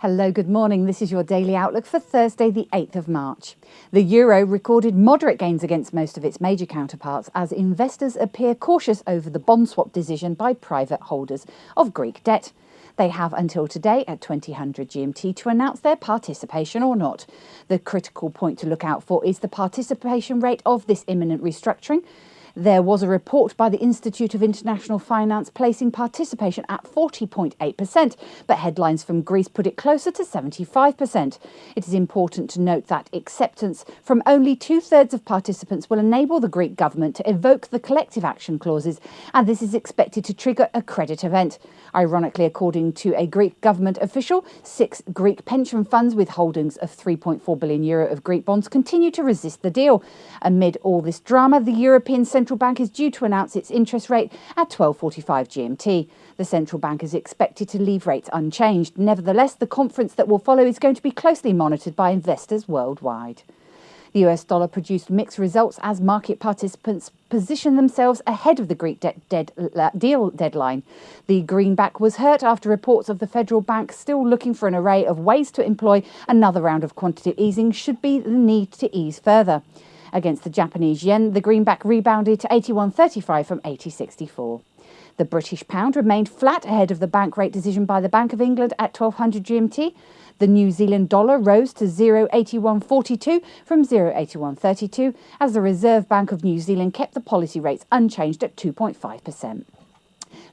Hello, good morning. This is your daily outlook for Thursday, the 8th of March. The euro recorded moderate gains against most of its major counterparts as investors appear cautious over the bond swap decision by private holders of Greek debt. They have until today at 2000 GMT to announce their participation or not. The critical point to look out for is the participation rate of this imminent restructuring. There was a report by the Institute of International Finance placing participation at 40.8%, but headlines from Greece put it closer to 75%. It is important to note that acceptance from only two-thirds of participants will enable the Greek government to evoke the collective action clauses, and this is expected to trigger a credit event. Ironically, according to a Greek government official, 6 Greek pension funds with holdings of €3.4 billion of Greek bonds continue to resist the deal. Amid all this drama, the European Central Bank is due to announce its interest rate at 12:45 GMT. The central bank is expected to leave rates unchanged. Nevertheless, the conference that will follow is going to be closely monitored by investors worldwide. The US dollar produced mixed results as market participants position themselves ahead of the Greek deal deadline. The greenback was hurt after reports of the federal bank still looking for an array of ways to employ another round of quantitative easing should be the need to ease further. Against the Japanese yen, the greenback rebounded to 81.35 from 80.64. The British pound remained flat ahead of the bank rate decision by the Bank of England at 1200 GMT. The New Zealand dollar rose to 0.8142 from 0.8132 as the Reserve Bank of New Zealand kept the policy rates unchanged at 2.5%.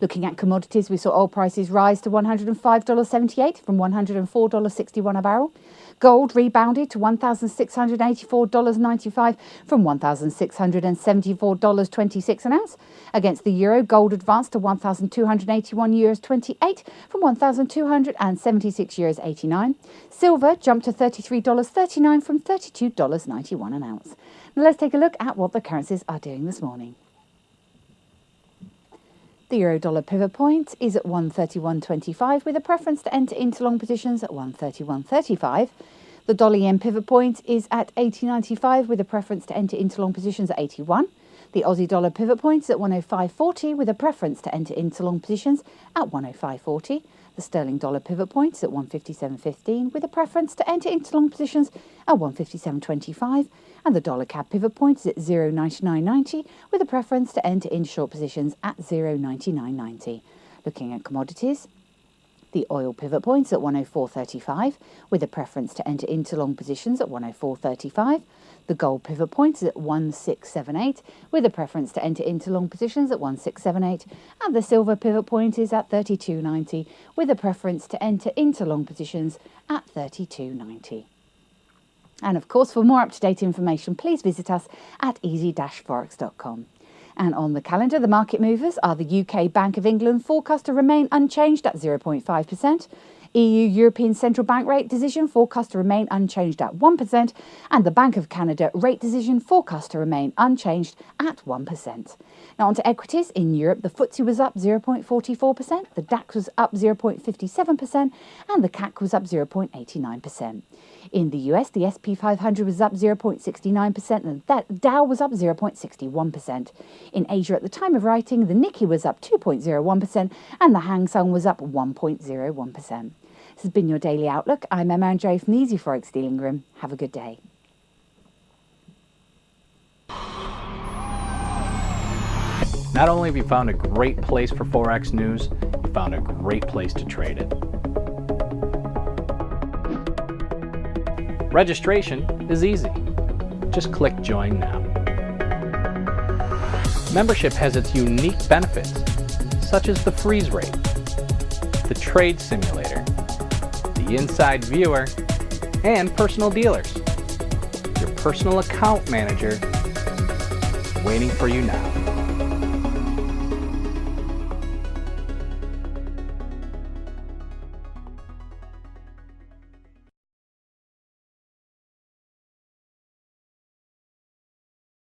Looking at commodities, we saw oil prices rise to $105.78 from $104.61 a barrel. Gold rebounded to $1,684.95 from $1,674.26 an ounce. Against the euro, gold advanced to €1,281.28 from €1,276.89. Silver jumped to $33.39 from $32.91 an ounce. Now let's take a look at what the currencies are doing this morning. The euro-dollar pivot point is at 131.25 with a preference to enter into long positions at 131.35. The dollar-yen pivot point is at 80.95 with a preference to enter into long positions at 81. The Aussie dollar pivot point is at 105.40 with a preference to enter into long positions at 105.40. The sterling dollar pivot point is at 157.15 with a preference to enter into long positions at 157.25. And the dollar CAD pivot point is at 0.9990 with a preference to enter into short positions at 0.9990. Looking at commodities, the oil pivot point is at 104.35 with a preference to enter into long positions at 104.35. The gold pivot point is at 1678 with a preference to enter into long positions at 1678. And the silver pivot point is at 32.90 with a preference to enter into long positions at 32.90. And of course, for more up-to-date information, please visit us at easy-forex.com. And on the calendar, the market movers are the UK Bank of England forecast to remain unchanged at 0.5%, EU European Central Bank rate decision forecast to remain unchanged at 1%, and the Bank of Canada rate decision forecast to remain unchanged at 1%. Now on to equities. In Europe, the FTSE was up 0.44%, the DAX was up 0.57%, and the CAC was up 0.89%. In the US, the SP 500 was up 0.69% and the Dow was up 0.61%. In Asia at the time of writing, the Nikkei was up 2.01% and the Hang Seng was up 1.01%. This has been your Daily Outlook. I'm Emma Andre from the Easy Forex Dealing Room. Have a good day. Not only have you found a great place for Forex news, you found a great place to trade it. Registration is easy. Just click Join Now. Membership has its unique benefits, such as the freeze rate, the trade simulator, the inside viewer, and personal dealers. Your personal account manager is waiting for you now.